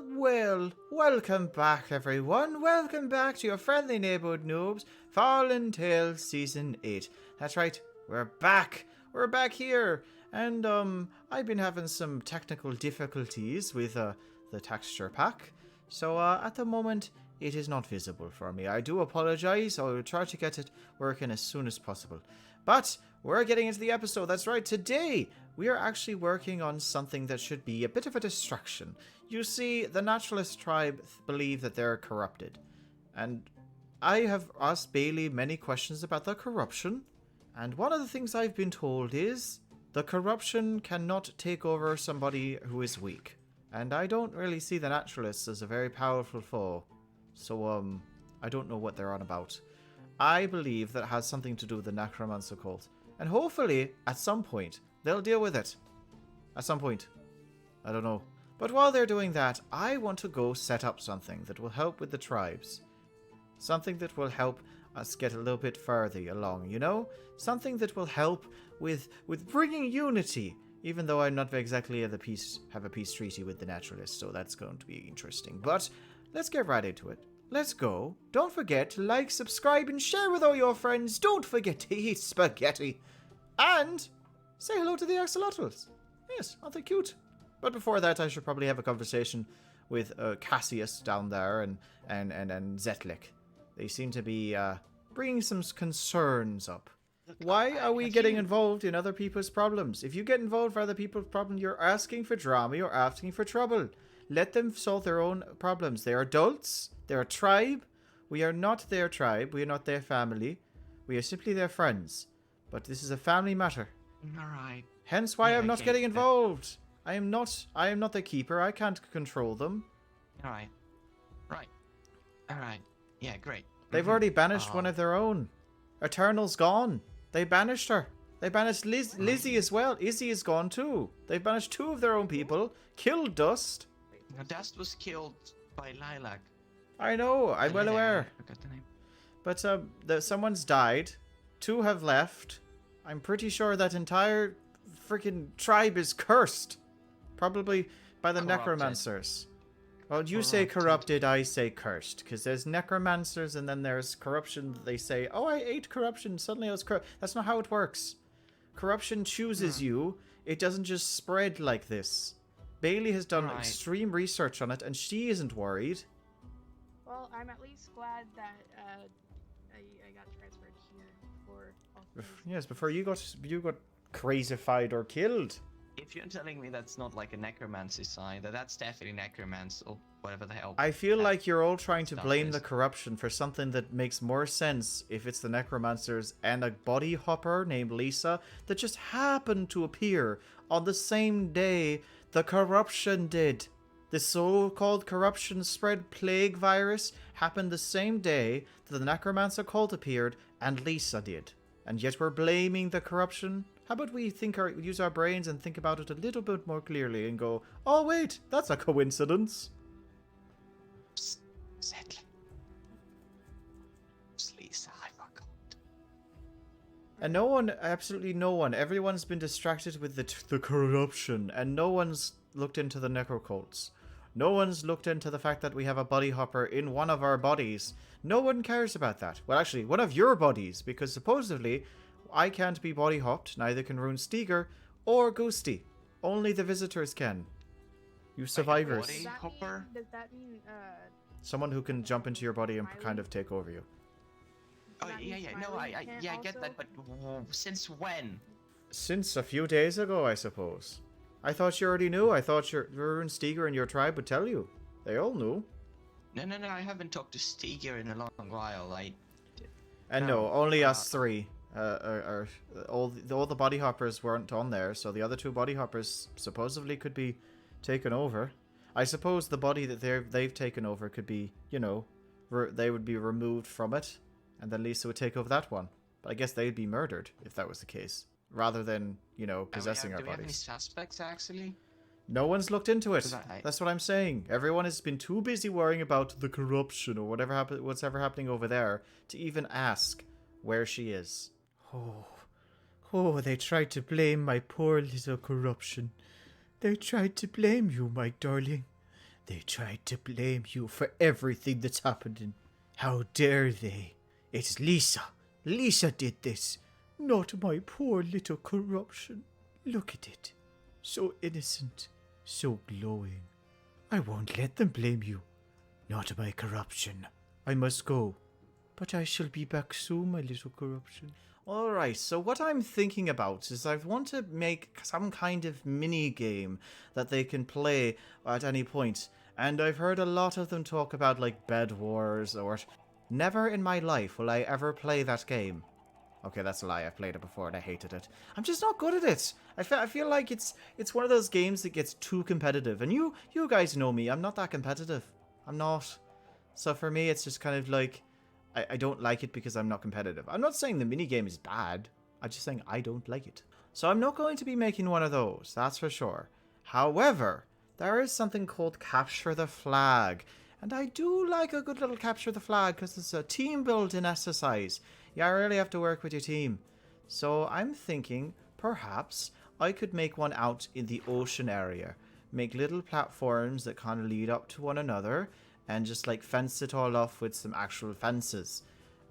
Well, welcome back everyone. Welcome back to your friendly neighborhood noobs, Fallen Tales Season 8. That's right, we're back. We're back here. And I've been having some technical difficulties with the texture pack. So at the moment, it is not visible for me. I do apologize. I will try to get it working as soon as possible. But we're getting into the episode. That's right. Today, we are actually working on something that should be a bit of a distraction. You see, the naturalist tribe believe that they're corrupted. And I have asked Bailey many questions about the corruption. And one of the things I've been told is the corruption cannot take over somebody who is weak. And I don't really see the naturalists as a very powerful foe. So, I don't know what they're on about. I believe that has something to do with the necromancer cult. And hopefully, at some point, they'll deal with it. At some point. I don't know. But while they're doing that, I want to go set up something that will help with the tribes. Something that will help us get a little bit further along, you know? Something that will help with bringing unity. Even though I'm not exactly have a peace treaty with the naturalists, so that's going to be interesting. But let's get right into it. Let's go. Don't forget to like, subscribe, and share with all your friends. Don't forget to eat spaghetti. And say hello to the axolotls. Yes, aren't they cute? But before that, I should probably have a conversation with Cassius down there and Zetlik. They seem to be bringing some concerns up. Why are we getting involved in other people's problems? If you get involved in other people's problems, you're asking for drama, you're asking for trouble. Let them solve their own problems. They're adults. They're a tribe. We are not their tribe. We are not their family. We are simply their friends. But this is a family matter. Alright. Hence why I'm not getting involved. I am not the keeper. I can't control them. Alright. Right. Alright. Yeah, great. They've already banished one of their own. Eternal's gone. They banished her. They banished Lizzie as well. Izzy is gone too. They've banished two of their own people. Killed Dust. Now, Dust was killed by Lilac. I know. I'm well aware. I forgot the name. But someone's died. Two have left. I'm pretty sure that entire freaking tribe is cursed. Probably by the necromancers. Well, you say corrupted, I say cursed. Because there's necromancers and then there's corruption. They say, oh, I ate corruption. Suddenly I was corrupt. That's not how it works. Corruption chooses you. It doesn't just spread like this. Bailey has done extreme research on it and she isn't worried. Well, I'm at least glad that I got transferred here before. Yes, before you got crazified or killed. If you're telling me that's not like a necromancy sign, that's definitely necromancy or whatever the hell. I feel like you're all trying to blame the corruption for something that makes more sense if it's the necromancers and a body hopper named Lisa that just happened to appear on the same day the corruption did. The so-called corruption spread plague virus happened the same day that the necromancer cult appeared and Lisa did. And yet we're blaming the corruption? How about we use our brains and think about it a little bit more clearly and go, oh wait, that's a coincidence. Psst, Zetlik. Lisa, I forgot. And no one, absolutely no one, everyone's been distracted with the corruption and no one's looked into the necrocults. No one's looked into the fact that we have a body hopper in one of our bodies. No one cares about that. Well, actually, one of your bodies, because supposedly I can't be body hopped, neither can Rune Steger or Ghosty. Only the visitors can. You survivors. Body hopper? Does that mean, someone who can jump into your body and kind of take over you. Oh, yeah, no, I get that, but since when? Since a few days ago, I suppose. I thought you already knew. I thought your Rune Steger and your tribe would tell you. They all knew. No, I haven't talked to Steger in a long while. And no, only us three. All the body hoppers weren't on there, so the other two body hoppers supposedly could be taken over. I suppose the body that they've taken over could be, you know, they would be removed from it, and then Lisa would take over that one. But I guess they'd be murdered if that was the case, rather than, you know, possessing our bodies. Do we have any bodies. suspects actually? No one's looked into it. That's what I'm saying. Everyone has been too busy worrying about the corruption or what's ever happening over there to even ask where she is. Oh, they tried to blame my poor little corruption. They tried to blame you, my darling. They tried to blame you for everything that's happening. How dare they? It's Lisa. Lisa did this. Not my poor little corruption. Look at it. So innocent. So glowing. I won't let them blame you. Not my corruption. I must go. But I shall be back soon, my little corruption. Alright, so what I'm thinking about is I want to make some kind of mini game that they can play at any point. And I've heard a lot of them talk about like Bed Wars or... Never in my life will I ever play that game. Okay, that's a lie. I've played it before and I hated it. I'm just not good at it. I feel like it's one of those games that gets too competitive. And you guys know me. I'm not that competitive. I'm not. So for me, it's just kind of like... I don't like it because I'm not competitive. I'm not saying the minigame is bad. I'm just saying I don't like it. So I'm not going to be making one of those, that's for sure. However, there is something called Capture the Flag. And I do like a good little Capture the Flag because it's a team building exercise. You really have to work with your team. So I'm thinking perhaps I could make one out in the ocean area. Make little platforms that kind of lead up to one another. And just like fence it all off with some actual fences.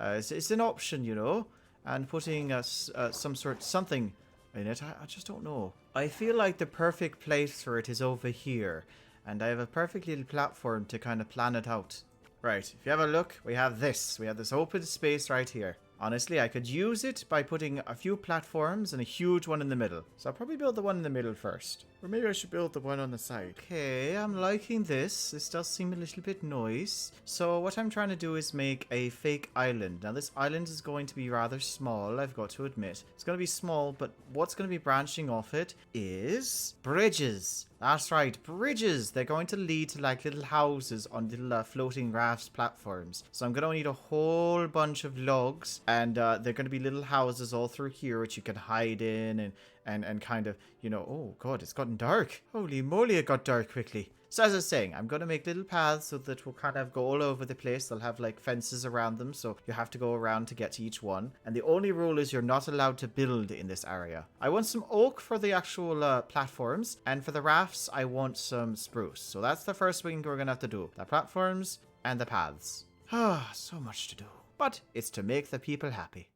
It's an option, you know. And putting some sort something in it, I just don't know. I feel like the perfect place for it is over here. And I have a perfect little platform to kind of plan it out. Right, if you have a look, we have this. We have this open space right here. Honestly, I could use it by putting a few platforms and a huge one in the middle. So I'll probably build the one in the middle first. Or maybe I should build the one on the side. Okay, I'm liking this. This does seem a little bit nice. So what I'm trying to do is make a fake island. Now this island is going to be rather small, I've got to admit. It's going to be small, but what's going to be branching off it is bridges. That's right, bridges. They're going to lead to like little houses on little floating rafts platforms. So I'm going to need a whole bunch of logs. And they're going to be little houses all through here, which you can hide in and kind of, you know, oh god, it's gotten dark. Holy moly, it got dark quickly. So as I was saying, I'm going to make little paths so that we'll kind of go all over the place. They'll have like fences around them, so you have to go around to get to each one. And the only rule is you're not allowed to build in this area. I want some oak for the actual platforms, and for the rafts, I want some spruce. So that's the first thing we're going to have to do. The platforms and the paths. Ah, so much to do. But it's to make the people happy.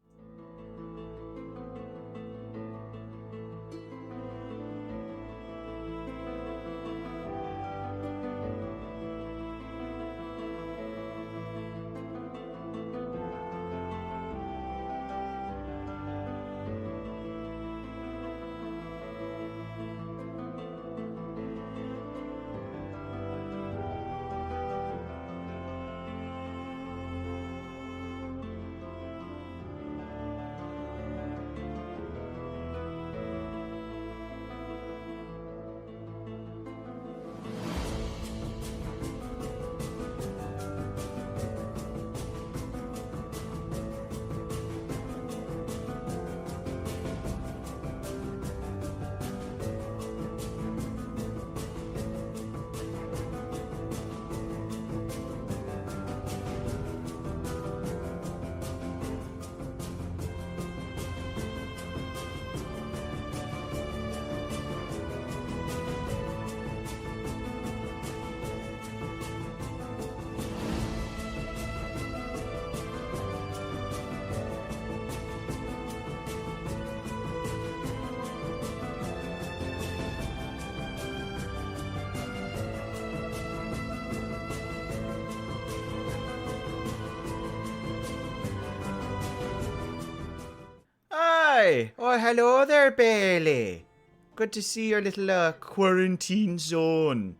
Hi! Oh, hello there, Bailey. Good to see your little quarantine zone.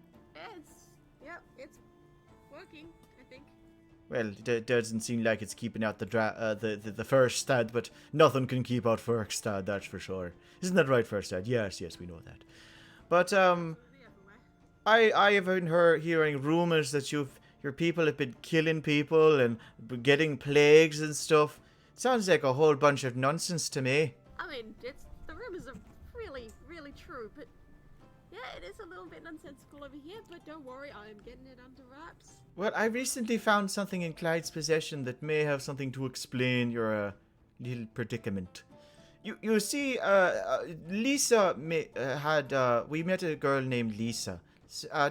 It's working, I think. Well, it doesn't seem like it's keeping out the first stad, but nothing can keep out first stad, that's for sure. Isn't that right, first stad? Yes, we know that. But I have been hearing rumors that your people have been killing people and getting plagues and stuff. Sounds like a whole bunch of nonsense to me. I mean, the rumors are really, really true, but yeah, it is a little bit nonsensical over here, but don't worry, I am getting it under wraps. Well, I recently found something in Clyde's possession that may have something to explain your little predicament. You see, Lisa we met a girl named Lisa.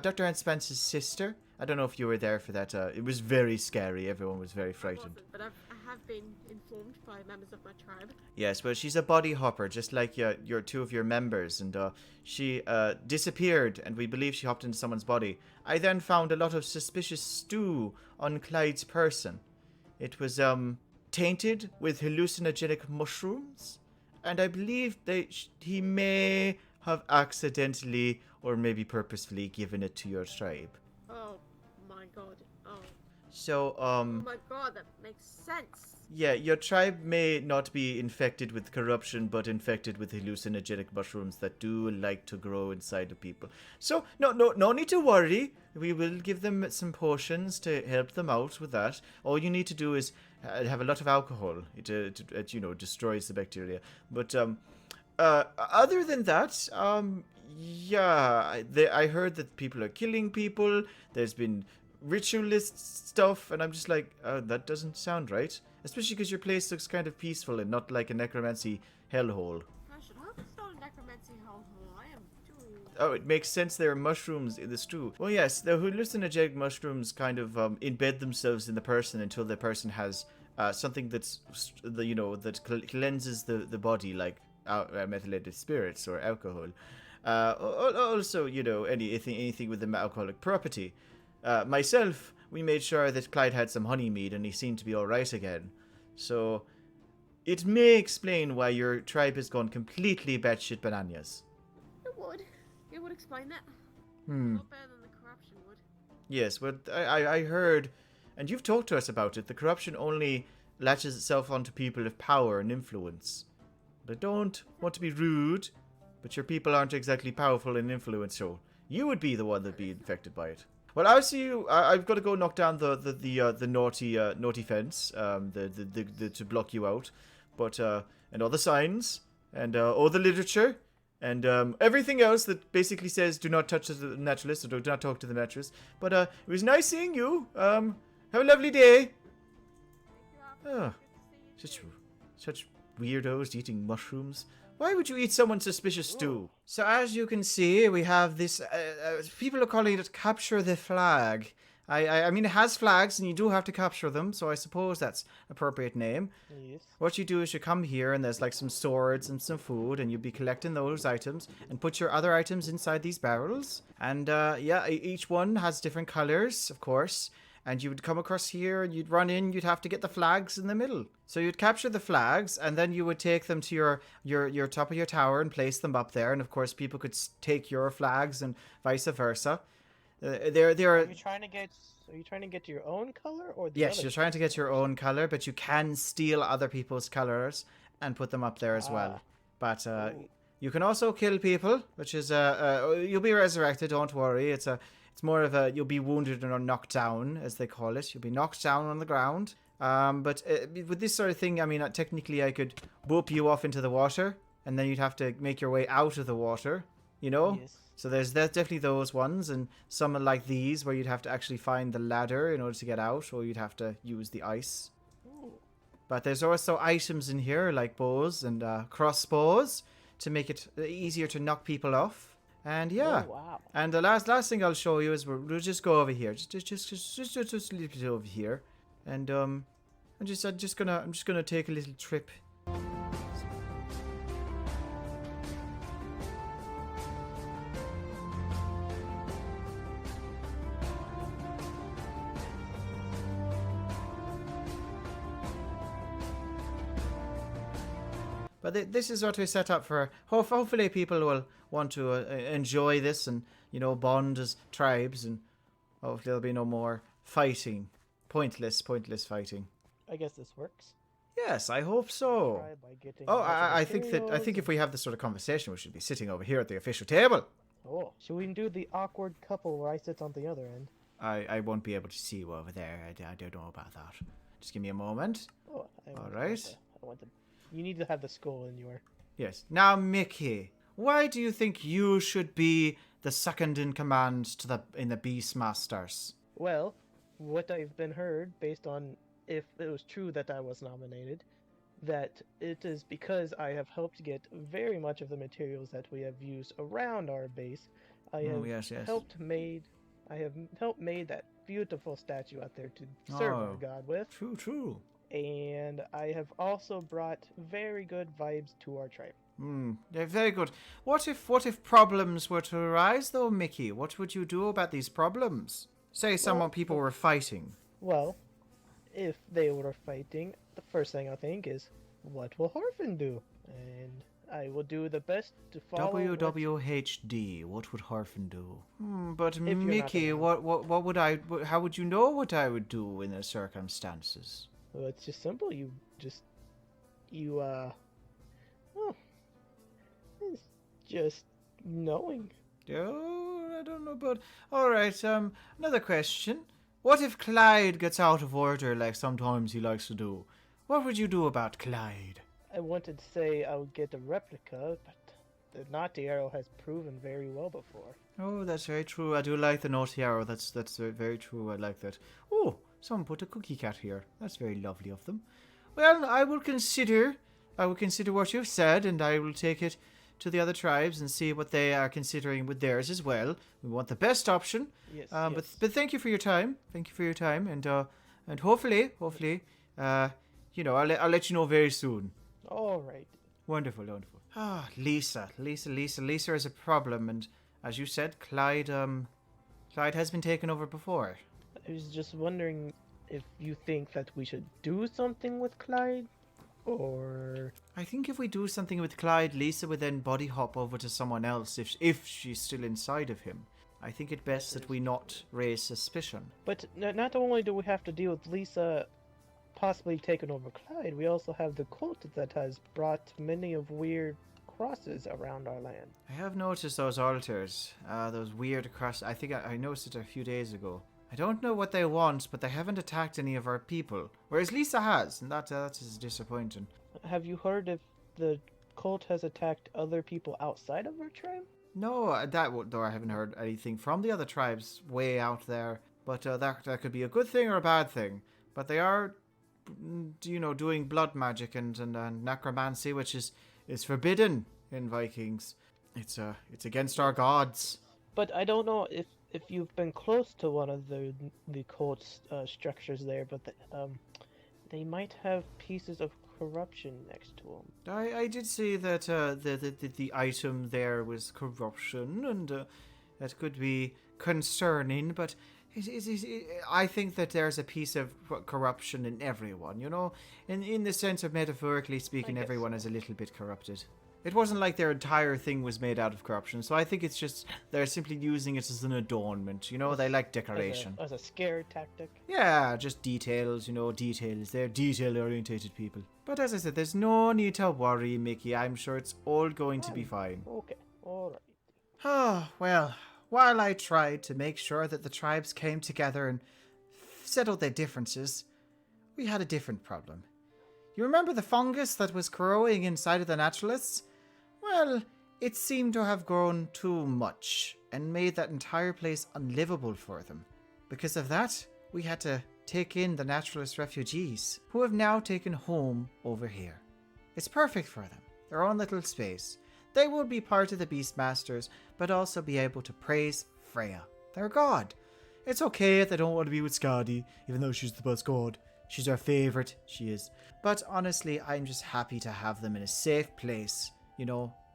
Dr. Ann Spence's sister. I don't know if you were there for that. It was very scary. Everyone was very I frightened. wasn't, but I have been informed by members of my tribe. Yes, well, she's a body hopper, just like your two of your members, and she disappeared, and we believe she hopped into someone's body. I then found a lot of suspicious stew on Clyde's person. It was tainted with hallucinogenic mushrooms, and I believe he may have accidentally or maybe purposefully given it to your tribe. Oh my god. Oh. So, Oh my god, that makes sense. yeah, your tribe may not be infected with corruption, but infected with hallucinogenic mushrooms that do like to grow inside of people. So, no need to worry. We will give them some potions to help them out with that. All you need to do is have a lot of alcohol. It destroys the bacteria. But, other than that, yeah, I heard that people are killing people. There's been ritualist stuff, and I'm just like, that doesn't sound right. Especially because your place looks kind of peaceful and not like a necromancy hellhole. I should hope it's not a necromancy hellhole. I am too. Oh, it makes sense there are mushrooms in the stew. Well, yes, the hallucinogenic mushrooms kind of embed themselves in the person until the person has something that cleanses the body, like methylated spirits or alcohol. Also, anything with the alcoholic property. Myself, we made sure that Clyde had some honey mead and he seemed to be alright again. So, it may explain why your tribe has gone completely batshit bananas. It would. It would explain that. Hmm. Not better than the corruption would. Yes, but I heard, and you've talked to us about it, the corruption only latches itself onto people of power and influence. But I don't want to be rude, but your people aren't exactly powerful and influential. You would be the one that'd be infected by it. Well, I'll see you. I've got to go knock down the naughty fence, to block you out, but and all the signs and all the literature and everything else that basically says do not touch the naturalist or do not talk to the naturalist. But it was nice seeing you. Have a lovely day. Thank you, Oh, Good to see you such weirdos eating mushrooms. Why would you eat someone's suspicious stew? So as you can see, we have this, people are calling it capture the flag. I mean, it has flags and you do have to capture them, so I suppose that's appropriate name. Yes. What you do is you come here and there's like some swords and some food and you'll be collecting those items and put your other items inside these barrels. And yeah, each one has different colors, of course. And you would come across here and you'd run in, you'd have to get the flags in the middle. So you'd capture the flags and then you would take them to your top of your tower and place them up there. And of course people could take your flags and vice versa. Are you trying to get your own color or the Yes, other you're trying to get your own color, but you can steal other people's colors and put them up there as well. But you can also kill people, which is you'll be resurrected, don't worry. It's more of you'll be wounded or knocked down, as they call it. You'll be knocked down on the ground. But with this sort of thing, I mean, technically I could whoop you off into the water, and then you'd have to make your way out of the water, you know? Yes. So there's definitely those ones, and some are like these, where you'd have to actually find the ladder in order to get out, or you'd have to use the ice. Ooh. But there's also items in here, like bows and crossbows, to make it easier to knock people off. And yeah, Oh, wow. and the last thing I'll show you is we'll just go over here, just a little bit over here, and I'm just gonna take a little trip. But this is what we set up for. Hopefully people will want to enjoy this and, bond as tribes, and hopefully there'll be no more fighting. Pointless fighting. I guess this works. Yes, I hope so. Try by getting Oh, lots of I think materials if we have this sort of conversation, we should be sitting over here at the official table. Oh, should we do the awkward couple where I sit on the other end? I won't be able to see you over there. I don't know about that. Just give me a moment. Oh, All right. You need to have the skull in your. Yes. Now, Mickey, why do you think you should be the second in command in the Beastmasters? Well, what I've been heard, based on if it was true that I was nominated, that it is because I have helped get very much of the materials that we have used around our base I have Oh, yes, yes. helped made that beautiful statue out there to serve our Oh. god with. True, true. And I have also brought very good vibes to our tribe. Yeah, very good. What if problems were to arise, though, Mickey? What would you do about these problems? Say people were fighting. Well, if they were fighting, the first thing I think is, what will Harfn do? And I will do the best to follow. WWHD. What would Harfn do? But you're not Mickey, around. what would I? How would you know what I would do in those circumstances? Well, it's just simple. It's just knowing. Oh, I don't know, but all right. Another question. What if Clyde gets out of order like sometimes he likes to do? What would you do about Clyde? I wanted to say I would get a replica, but the naughty arrow has proven very well before. Oh, that's very true. I do like the naughty arrow. That's very true. I like that. Oh, someone put a cookie cat here. That's very lovely of them. Well, I will consider what you've said, and I will take it to the other tribes and see what they are considering with theirs as well. We want the best option. Yes. But thank you for your time. Thank you for your time, and hopefully, I'll let you know very soon. All right. Wonderful. Ah, Lisa is a problem, and as you said, Clyde has been taken over before. I was just wondering if you think that we should do something with Clyde, or... I think if we do something with Clyde, Lisa would then body hop over to someone else if she's still inside of him. I think it best that we not raise suspicion. But not only do we have to deal with Lisa possibly taking over Clyde, we also have the cult that has brought many of weird crosses around our land. I have noticed those altars, those weird crosses. I think I noticed it a few days ago. I don't know what they want, but they haven't attacked any of our people, whereas Lisa has, and that is disappointing. Have you heard if the cult has attacked other people outside of our tribe? No, though I haven't heard anything from the other tribes way out there, but that could be a good thing or a bad thing. But they are, doing blood magic and necromancy, which is forbidden in Vikings. It's against our gods. But I don't know if you've been close to one of the cult's structures there, but they might have pieces of corruption next to them. I did see that the item there was corruption, and that could be concerning, but I think that there's a piece of corruption in everyone, in the sense of metaphorically speaking, everyone is a little bit corrupted. It wasn't like their entire thing was made out of corruption, so I think it's just they're simply using it as an adornment. They like decoration. As a scare tactic. Yeah, just details. Details. They're detail-orientated people. But as I said, there's no need to worry, Mickey. I'm sure it's all going to be fine. Okay, all right. Oh, well, while I tried to make sure that the tribes came together and settled their differences, we had a different problem. You remember the fungus that was growing inside of the naturalists? Well, it seemed to have grown too much and made that entire place unlivable for them. Because of that, we had to take in the naturalist refugees, who have now taken home over here. It's perfect for them, their own little space. They will be part of the Beastmasters, but also be able to praise Freya, their god. It's okay if they don't want to be with Skadi, even though she's the best god. She's our favorite, she is. But honestly, I'm just happy to have them in a safe place.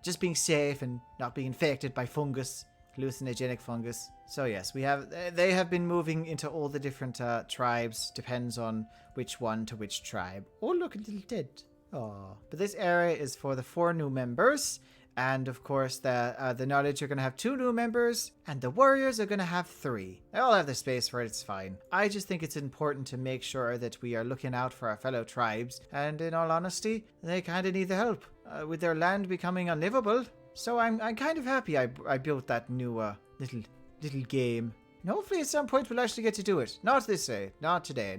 Just being safe and not being infected by fungus, hallucinogenic fungus. So yes, they have been moving into all the different tribes, depends on which one to which tribe. Oh, look, a little dead. Oh, but this area is for the 4 new members. And of course, the knowledge are going to have 2 new members, and the warriors are going to have 3. They all have the space for it, it's fine. I just think it's important to make sure that we are looking out for our fellow tribes, and in all honesty, they kind of need the help, with their land becoming unlivable. So I'm kind of happy I built that new little game. And hopefully at some point we'll actually get to do it. Not this day, not today.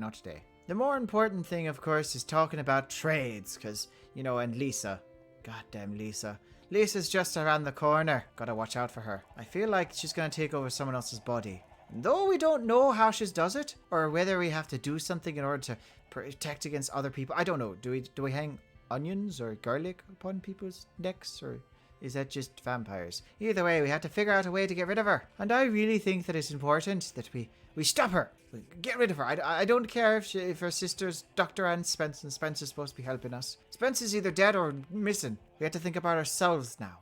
The more important thing, of course, is talking about trades, because, and Lisa. Goddamn Lisa. Lisa's just around the corner. Gotta watch out for her. I feel like she's gonna take over someone else's body. And though we don't know how she does it, or whether we have to do something in order to protect against other people, I don't know. Do we hang onions or garlic upon people's necks, or is that just vampires? Either way, we have to figure out a way to get rid of her. And I really think that it's important that we stop her. We get rid of her. I don't care if her sister's Dr. Ann Spence and Spence is supposed to be helping us. Spence is either dead or missing. We have to think about ourselves now.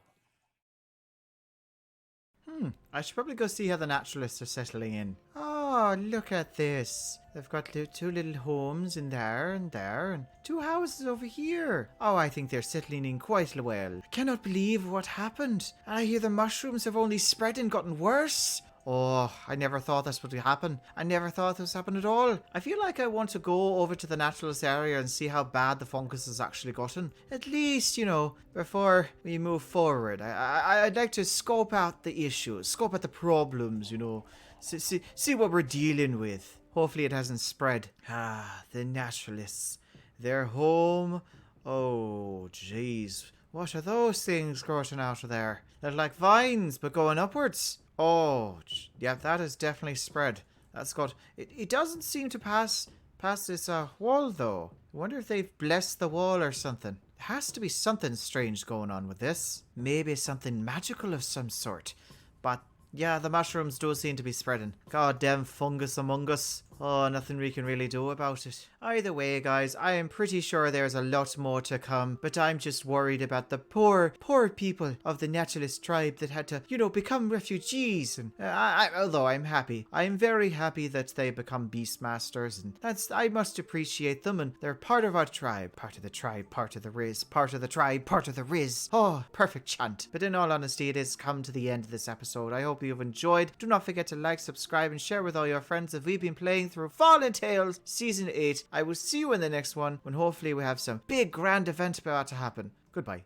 I should probably go see how the naturalists are settling in. Oh, look at this. They've got two little homes in there and there, and 2 houses over here. Oh, I think they're settling in quite well. I cannot believe what happened. And I hear the mushrooms have only spread and gotten worse. Oh, I never thought this would happen. I never thought this happened at all. I feel like I want to go over to the naturalist area and see how bad the fungus has actually gotten. At least, you know, before we move forward. I'd like to scope out the issues, scope out the problems, you know. See what we're dealing with. Hopefully it hasn't spread. Ah, the naturalists. Their home. Oh, jeez. What are those things growing out of there? They're like vines, but going upwards. Oh, yeah, that has definitely spread. That's got... It doesn't seem to pass this wall, though. I wonder if they've blessed the wall or something. There has to be something strange going on with this. Maybe something magical of some sort. But, yeah, the mushrooms do seem to be spreading. Goddamn fungus among us. Oh, nothing we can really do about it. Either way, guys, I am pretty sure there's a lot more to come, but I'm just worried about the poor people of the naturalist tribe that had to, you know, become refugees. And although I'm happy, I'm very happy that they become Beastmasters, and I must appreciate them, and they're part of our tribe. Part of the tribe, part of the Riz, part of the tribe, part of the Riz. Oh, perfect chant. But in all honesty, it has come to the end of this episode. I hope you've enjoyed. Do not forget to like, subscribe, and share with all your friends if we've been playing through Fallen Tales Season 8. I will see you in the next one when hopefully we have some big grand event about to happen. Goodbye.